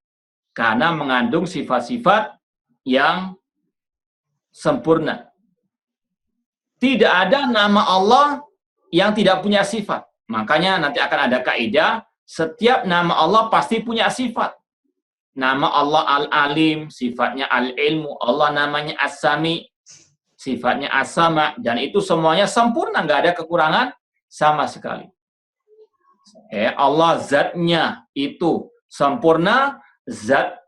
karena mengandung sifat-sifat yang sempurna. Tidak ada nama Allah yang tidak punya sifat. Makanya nanti akan ada kaidah, setiap nama Allah pasti punya sifat. Nama Allah Al-Alim, sifatnya Al-Ilmu. Allah namanya As-Sami, sifatnya As-Sama. Dan itu semuanya sempurna, nggak ada kekurangan sama sekali. Allah zatnya itu sempurna,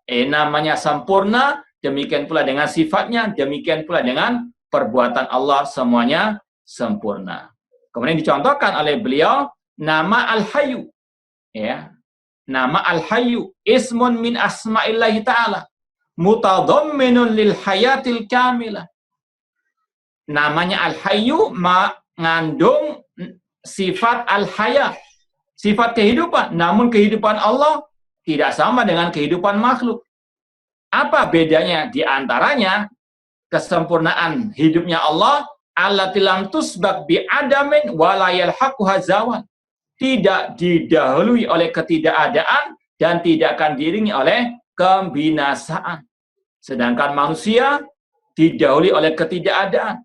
namanya sempurna, demikian pula dengan sifatnya, demikian pula dengan perbuatan Allah, semuanya sempurna. Kemudian dicontohkan oleh beliau nama Al-Hayyu. Ya. Nama Al-Hayyu ismun min asma'illahi ta'ala mutadhamminun lil hayatil kamilah. Namanya Al-Hayyu mengandung sifat Al-Haya, sifat kehidupan. Namun kehidupan Allah tidak sama dengan kehidupan makhluk. Apa bedanya? Di antaranya kesempurnaan hidupnya Allah, allati lam tusbaq bi adamin wa la yalhaquha zawan. Tidak didahului oleh ketidakadaan dan tidak akan diiringi oleh kebinasaan. Sedangkan manusia didahului oleh ketidakadaan.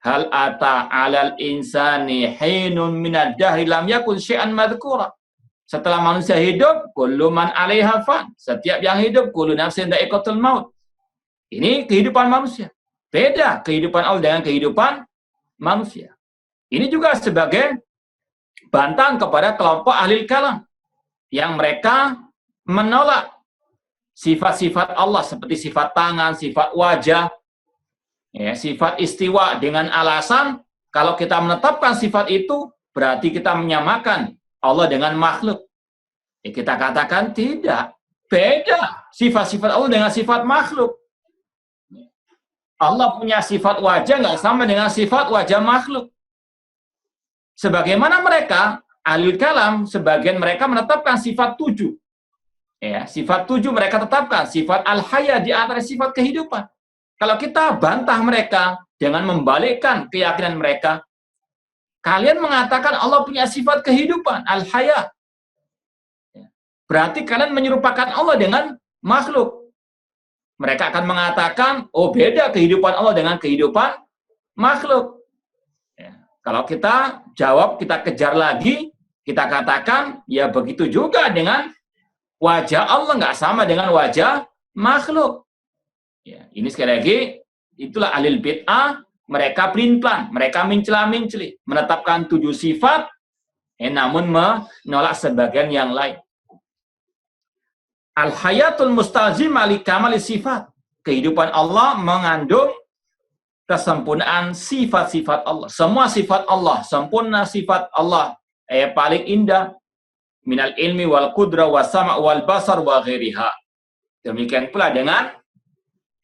Hal ata 'alal insani hinun minad dahri lam yakun syai'an madhkura. Setelah manusia hidup, kullu man 'alaiha fan. Setiap yang hidup, kullu nafsin dha'iqatul maut. Ini kehidupan manusia. Beda kehidupan Allah dengan kehidupan manusia. Ini juga sebagai bantahan kepada kelompok ahli kalam yang mereka menolak sifat-sifat Allah seperti sifat tangan, sifat wajah, ya, sifat istiwa, dengan alasan kalau kita menetapkan sifat itu berarti kita menyamakan Allah dengan makhluk. Ya, kita katakan tidak, beda sifat-sifat Allah dengan sifat makhluk. Allah punya sifat wajah nggak sama dengan sifat wajah makhluk. Sebagaimana mereka, ahli kalam, sebagian mereka menetapkan sifat 7. Ya, sifat 7 mereka tetapkan, sifat al-haya di antara sifat kehidupan. Kalau kita bantah mereka dengan membalikkan keyakinan mereka, kalian mengatakan Allah punya sifat kehidupan, al-haya. Berarti kalian menyerupakan Allah dengan makhluk. Mereka akan mengatakan, oh beda kehidupan Allah dengan kehidupan makhluk. Kalau kita jawab, kita kejar lagi, kita katakan, ya begitu juga dengan wajah Allah, nggak sama dengan wajah makhluk. Ya, ini sekali lagi, itulah alil bid'ah, mereka pelin-pelan, mereka mencela-menceli, menetapkan 7 sifat, namun menolak sebagian yang lain. Al-hayatul mustalzimah li kamali sifat. Kehidupan Allah mengandung kesempurnaan sifat-sifat Allah. Semua sifat Allah, sempurna sifat Allah. Paling indah. Minal ilmi wal qudra wa sama' wal basar wa ghairiha. Demikian pula dengan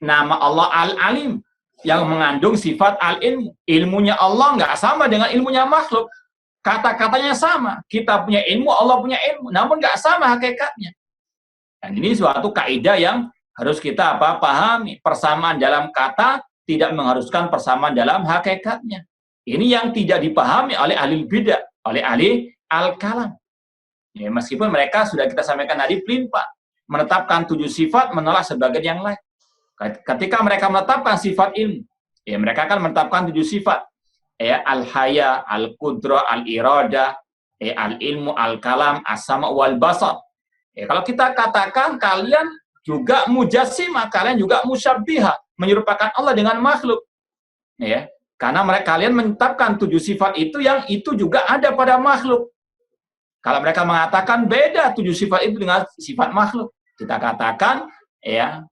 nama Allah Al-Alim, yang mengandung sifat Al-Ilmu. Ilmunya Allah nggak sama dengan ilmunya makhluk. Kata-katanya sama. Kita punya ilmu, Allah punya ilmu. Namun nggak sama hakikatnya. Dan ini suatu kaidah yang harus kita pahami. Persamaan dalam kata tidak mengharuskan persamaan dalam hakikatnya. Ini yang tidak dipahami oleh ahli bidah, oleh ahli al-kalam. Ya, meskipun mereka sudah kita sampaikan tadi pelin-pelan, menetapkan 7 sifat, menolak sebagian yang lain. Ketika mereka menetapkan sifat ilmu, ya mereka akan menetapkan 7 sifat. Ya, al-haya, al-qudrah, al-iradah, Al-ilmu, al-kalam, as-sama' wal basar. Kalau kita katakan kalian juga mujassimah, kalian juga musyabbiha, menyerupakan Allah dengan makhluk. Ya, karena kalian menetapkan 7 sifat itu yang itu juga ada pada makhluk. Kalau mereka mengatakan beda 7 sifat itu dengan sifat makhluk, kita katakan ya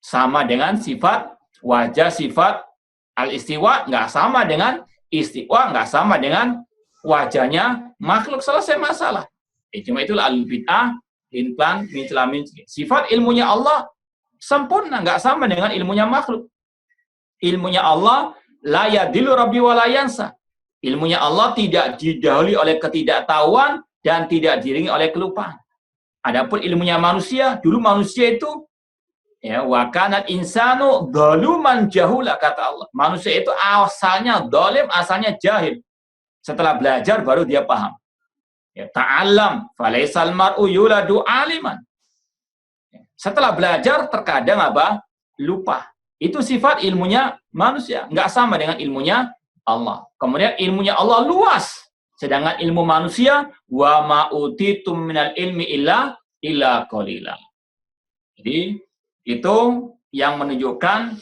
sama dengan sifat wajah, sifat al-istiwa nggak sama dengan istiwa, nggak sama dengan wajahnya makhluk, selesai masalah. Cuma itulah al-bid'ah, implan, min. Sifat ilmunya Allah sempurna, nggak sama dengan ilmunya makhluk. Ilmunya Allah la yadillu rabbi wa la yansa. Ilmunya Allah tidak didahului oleh ketidaktahuan dan tidak diiringi oleh kelupaan. Adapun ilmunya manusia, dulu manusia itu ya wa kanat insanu dzaluman jahula, kata Allah. Manusia itu asalnya zalim, asalnya jahil. Setelah belajar baru dia paham. Ya, ta'allam falaisal mar'u yuladu aliman. Setelah belajar terkadang apa? Lupa. Itu sifat ilmunya manusia, nggak sama dengan ilmunya Allah. Kemudian ilmunya Allah luas, sedangkan ilmu manusia wa ma utitum minal ilmi illa qalila. Jadi itu yang menunjukkan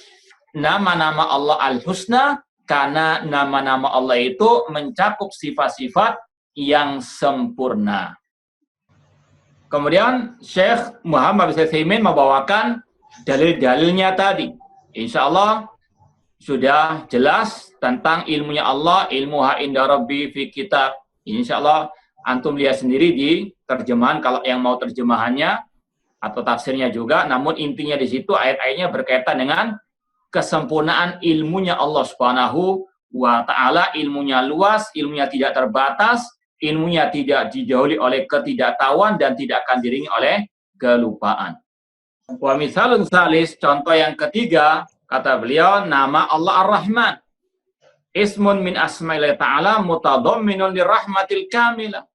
nama-nama Allah Al-Husna, karena nama-nama Allah itu mencakup sifat-sifat yang sempurna. Kemudian Syekh Muhammad bin Utsaimin membawakan dalil-dalilnya tadi. Insya Allah sudah jelas tentang ilmunya Allah, ilmuha inda rabbi fi kitab. Insya Allah antum lihat sendiri di terjemahan kalau yang mau terjemahannya atau tafsirnya juga. Namun intinya di situ ayat-ayatnya berkaitan dengan kesempurnaan ilmunya Allah Subhanahu wa Ta'ala. Ilmunya luas, ilmunya tidak terbatas, ilmunya tidak didahului oleh ketidaktahuan dan tidak akan diiringi oleh kelupaan. Wa misalun salis, contoh yang ketiga, kata beliau, nama Allah Ar-Rahman. Ismun min asma'illah ta'ala mutadhamminun lirahmatil kamilah.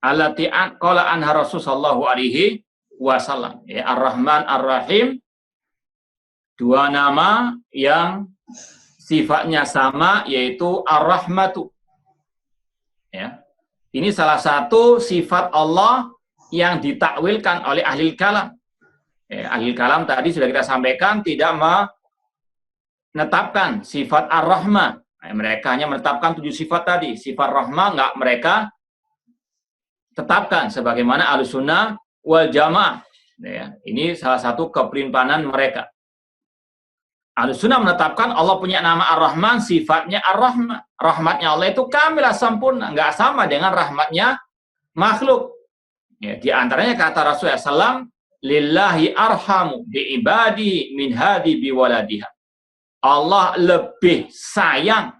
Allati qala anha Rasul sallallahu alaihi wasallam. Ya, Ar-Rahman, Ar-Rahim, dua nama yang sifatnya sama, yaitu Ar-Rahmatu. Ya. Ini salah satu sifat Allah yang ditakwilkan oleh ahli kalam. Ahli kalam tadi sudah kita sampaikan tidak menetapkan sifat Ar-Rahman. Mereka hanya menetapkan 7 sifat tadi. Sifat Rahman nggak mereka tetapkan sebagaimana Ahlussunnah wal Jamaah. Ini salah satu kepelimpanan mereka. Ahlussunnah menetapkan Allah punya nama Ar-Rahman, sifatnya Ar-Rahman. Rahmatnya Allah itu kamilah, sempurna, nggak sama dengan rahmatnya makhluk. Di antaranya kata Rasulullah SAW, lillahi arhamu bi'ibadi min hadi biwaladiha. Allah lebih sayang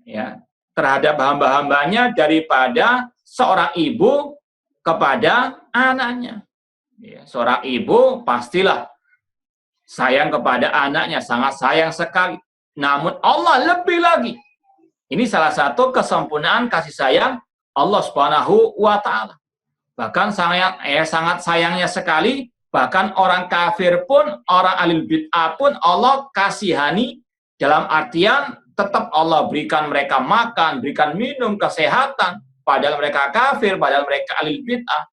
ya terhadap hamba-hambanya daripada seorang ibu kepada anaknya. Ya, seorang ibu pastilah sayang kepada anaknya, sangat sayang sekali. Namun Allah lebih lagi. Ini salah satu kesempurnaan kasih sayang Allah Subhanahu wa Ta'ala. Bahkan sangat sayangnya sekali, bahkan orang kafir pun, orang ahli bid'ah pun Allah kasihani, dalam artian tetap Allah berikan mereka makan, berikan minum, kesehatan, padahal mereka kafir, padahal mereka ahli bid'ah.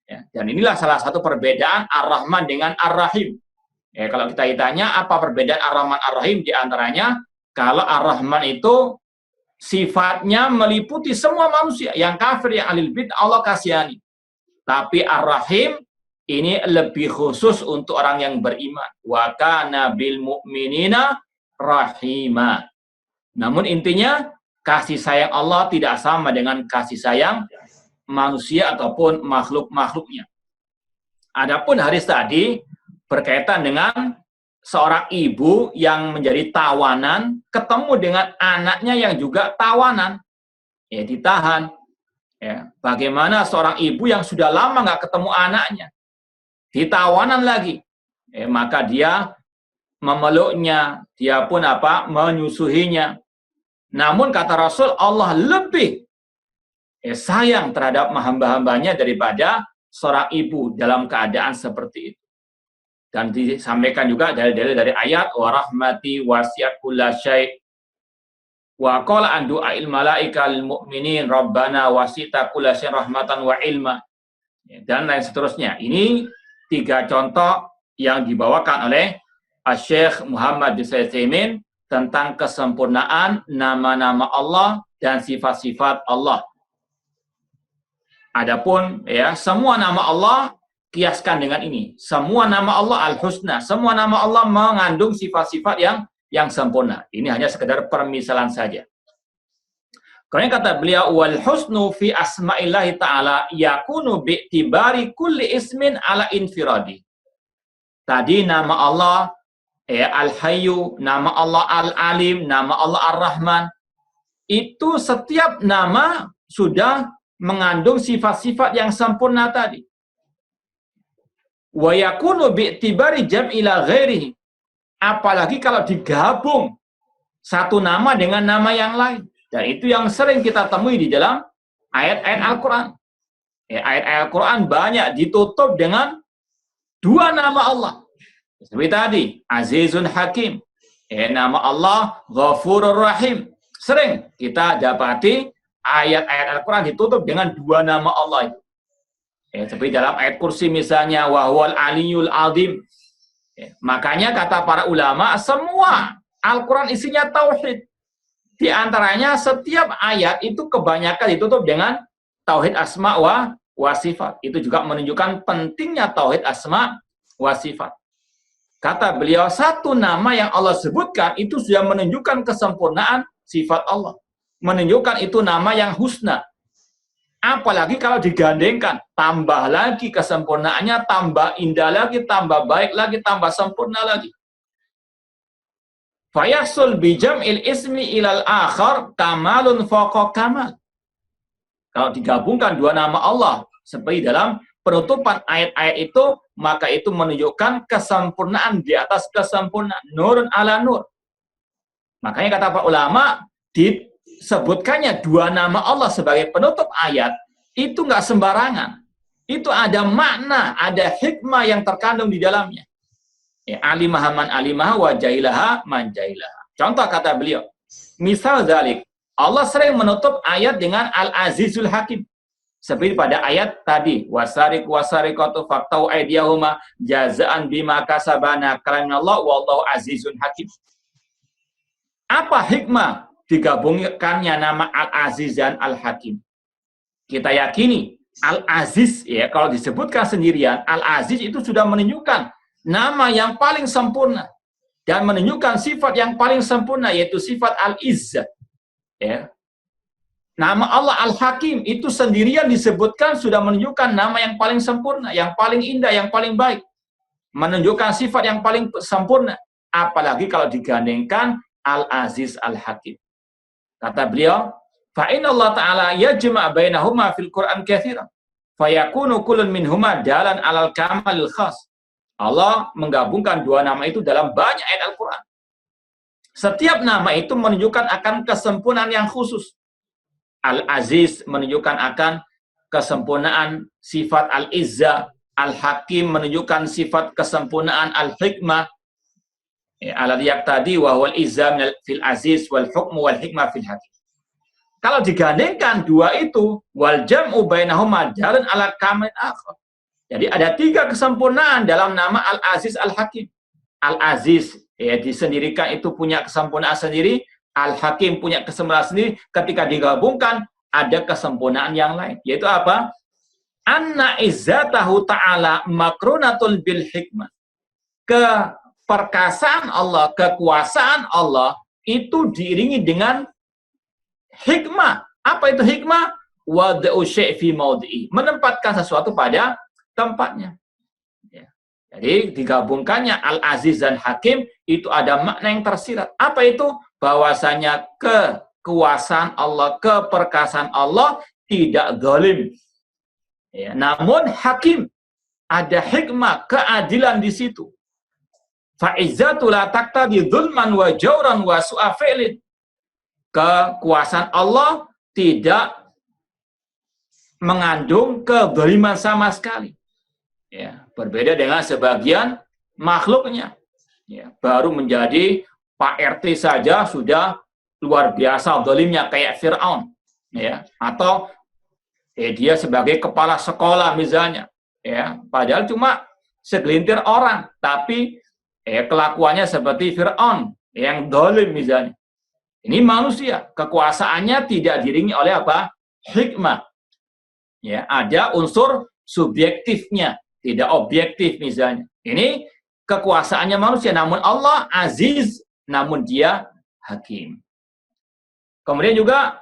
Ya, dan inilah salah satu perbedaan Ar-Rahman dengan Ar-Rahim. Ya, kalau kita ditanya apa perbedaan Ar-Rahman Ar-Rahim, di antaranya kalau Ar-Rahman itu sifatnya meliputi semua manusia, yang kafir, yang ahli bid'ah Allah kasihani. Tapi Ar-Rahim ini lebih khusus untuk orang yang beriman. Wa kana bil mu'minina rahima. Namun intinya kasih sayang Allah tidak sama dengan kasih sayang manusia ataupun makhluk-makhluknya. Adapun hadis tadi berkaitan dengan seorang ibu yang menjadi tawanan ketemu dengan anaknya yang juga tawanan, ya ditahan. Ya, bagaimana seorang ibu yang sudah lama nggak ketemu anaknya, ditawanan lagi, maka dia memeluknya, dia pun menyusuhinya. Namun kata Rasul, Allah lebih sayang terhadap hamba-hambanya daripada seorang ibu dalam keadaan seperti itu. Dan disampaikan juga dalil-dalil dari ayat wa rahmati wasi'at kulla syai'. Wa qala an du'ail malaika lil mu'minin rabbana wasita kulla syai'in rahmatan wa ilma. Dan lain seterusnya. Ini 3 contoh yang dibawakan oleh Syekh Muhammad bin Shalih Al-Utsaimin tentang kesempurnaan nama-nama Allah dan sifat-sifat Allah. Adapun ya, semua nama Allah kiaskan dengan ini. Semua nama Allah al-husna, semua nama Allah mengandung sifat-sifat yang sempurna. Ini hanya sekedar permisalan saja. Karena kata beliau wal husnu fi asma'illahi ta'ala yakunu bi'tibari kulli ismin ala infiradi. Tadi nama Allah ya Al-Hayyu, nama Allah Al-Alim, nama Allah Ar-Rahman. Itu setiap nama sudah mengandung sifat-sifat yang sempurna tadi. Wa yakunu bi'tibari jam'ila ghairihi. Apalagi kalau digabung satu nama dengan nama yang lain. Dan itu yang sering kita temui di dalam ayat-ayat Al-Quran. Ya, ayat-ayat Al-Quran banyak ditutup dengan 2 nama Allah. Seperti tadi, Azizun Hakim. Nama Allah Ghafurur Rahim. Sering kita dapati ayat-ayat Al-Quran ditutup dengan 2 nama Allah. Seperti dalam ayat kursi misalnya, Wahwal Aliyul Azim. Makanya kata para ulama, semua Al-Quran isinya tauhid. Di antaranya setiap ayat itu kebanyakan ditutup dengan tauhid asma wa sifat. Itu juga menunjukkan pentingnya tauhid asma wa sifat. Kata beliau, satu nama yang Allah sebutkan itu sudah menunjukkan kesempurnaan sifat Allah. Menunjukkan itu nama yang husna. Apalagi kalau digandengkan, tambah lagi kesempurnaannya, tambah indah lagi, tambah baik lagi, tambah sempurna lagi. Fayasul bijam'il ismi ilal akhar kamalun faqa kamal. Kalau digabungkan 2 nama Allah seperti dalam penutupan ayat-ayat itu, maka itu menunjukkan kesempurnaan di atas kesempurnaan, nurun ala nur. Makanya kata para ulama, disebutkannya 2 nama Allah sebagai penutup ayat itu nggak sembarangan. Itu ada makna, ada hikmah yang terkandung di dalamnya. Alimaha man alimaha wa jailaha man jailaha. Contoh kata beliau, misal dzalik, Allah sering menutup ayat dengan Al-Azizul Hakim. Seperti pada ayat tadi, wasariq wasariqatu faqtau aydiyahuma jazaan bima kasabana kalamullah wallahu azizun hakim. Apa hikmah digabungkannya nama Al-Aziz dan Al-Hakim? Kita yakini Al-Aziz ya, kalau disebutkan sendirian, Al-Aziz itu sudah menunjukkan nama yang paling sempurna dan menunjukkan sifat yang paling sempurna, yaitu sifat Al-Izzah. Ya. Nama Allah Al-Hakim itu sendirian disebutkan sudah menunjukkan nama yang paling sempurna, yang paling indah, yang paling baik. Menunjukkan sifat yang paling sempurna. Apalagi kalau digandengkan Al-Aziz Al-Hakim. Kata beliau, fa inna Allah Ta'ala yajma' bainahuma fil Qur'an katsiran. Fa yakunu kullun minhuma dalan 'alal kamalil khas. Allah menggabungkan 2 nama itu dalam banyak ayat Al-Quran. Setiap nama itu menunjukkan akan kesempurnaan yang khusus. Al-Aziz menunjukkan akan kesempurnaan sifat Al-Izzah. Al-Hakim menunjukkan sifat kesempurnaan Al-Hikmah. Al-Yak tadi, wahwal izzah fil aziz wal hukmu wal hikmah fil hakim. Kalau digandengkan 2 itu, wal jam'u bainahuma jalan ala kamal akhar. Jadi ada 3 kesempurnaan dalam nama Al-Aziz Al-Hakim. Al-Aziz ya disendirikan itu punya kesempurnaan sendiri, Al-Hakim punya kesempurnaan sendiri. Ketika digabungkan ada kesempurnaan yang lain. Yaitu apa? Anna izzatahu ta'ala makrunatul bil hikmah. Keperkasaan Allah, kekuasaan Allah itu diiringi dengan hikmah. Apa itu hikmah? Wad'u syai' fi maudhi'i. Menempatkan sesuatu pada tempatnya. Ya. Jadi digabungkannya Al-Aziz dan Hakim itu ada makna yang tersirat. Apa itu? Bahwasanya kekuasaan Allah, keperkasaan Allah tidak zalim. Ya. Namun Hakim, ada hikmah, keadilan di situ. Fa'izzatu la taqtadi dzulman wa jawran wa su'a fi'lin. Kekuasaan Allah tidak mengandung kezaliman sama sekali. Ya, berbeda dengan sebagian makhluknya. Ya, baru menjadi Pak RT saja sudah luar biasa zalimnya kayak Fir'aun, ya, atau dia sebagai kepala sekolah misalnya, ya, padahal cuma segelintir orang, tapi kelakuannya seperti Fir'aun yang zalim misalnya. Ini manusia, kekuasaannya tidak diiringi oleh apa? Hikmah. Ya, ada unsur subjektifnya, tidak objektif misalnya. Ini kekuasaannya manusia, namun Allah aziz, namun dia hakim. Kemudian juga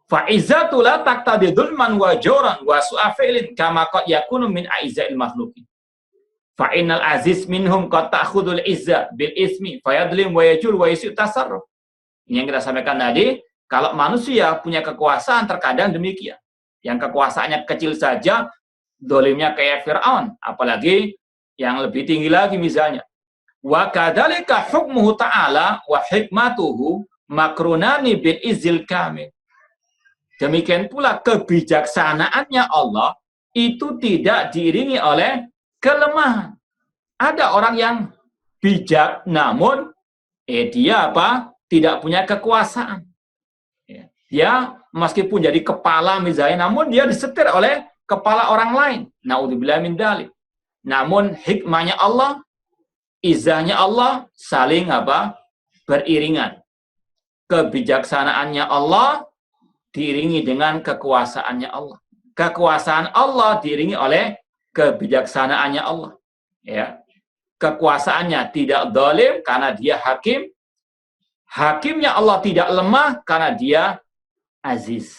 fa'izzatu la taqtadi dzulman wa jawran wa su'a fi'lin kama qad yakunu min a'izza'il makhluqin. Fa innal aziz minhum qad ta'khudul izza bil ismi fayadlim wa yajur wa yusi tasarruf. Ini yang kita sampaikan tadi, kalau manusia punya kekuasaan terkadang demikian. Yang kekuasaannya kecil saja, dolimnya kayak Fir'aun, apalagi yang lebih tinggi lagi misalnya. Wa kadzalika hukmuhu ta'ala wa hikmatuhu makrunani bil izil kamil. Demikian pula kebijaksanaannya Allah itu tidak diiringi oleh kelemahan. Ada orang yang bijak, namun dia apa? Tidak punya kekuasaan. Dia meskipun jadi kepala misalnya, namun dia disetir oleh kepala orang lain. Naudzubillah min dzalik. Namun hikmahnya Allah, izahnya Allah saling apa? Beriringan. Kebijaksanaannya Allah diiringi dengan kekuasaannya Allah. Kekuasaan Allah diiringi oleh kebijaksanaannya Allah. Ya. Kekuasaannya tidak zalim karena dia hakim. Hakimnya Allah tidak lemah karena dia aziz.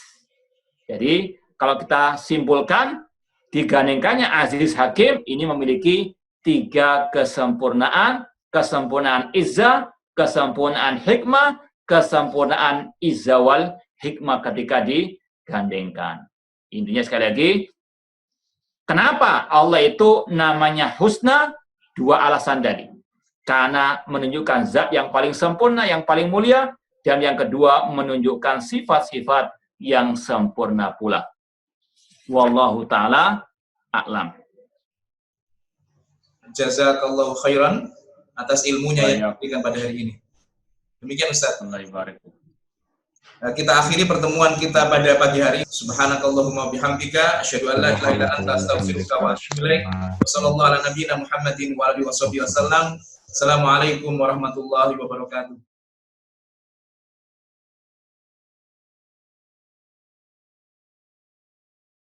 Jadi kalau kita simpulkan, digandengkannya aziz hakim ini memiliki 3 kesempurnaan. Kesempurnaan izzah, kesempurnaan hikmah, kesempurnaan izzah wal hikmah ketika digandengkan. Intinya sekali lagi, kenapa Allah itu namanya husna? 2 alasan tadi. Karena menunjukkan zat yang paling sempurna, yang paling mulia, dan yang kedua menunjukkan sifat-sifat yang sempurna pula. Wallahu ta'ala a'lam. Jazakallahu khairan atas ilmunya yang diberikan pada hari ini. Demikian Ustaz. Kita akhiri pertemuan kita pada pagi hari. Subhanakallahumma bihamdika asyhadu an la ilaha illa anta astaghfiruka wa atubu ilaik. Wassallallahu ala nabiyyina Muhammadin wa alihi wasallam. Assalamualaikum warahmatullahi wabarakatuh.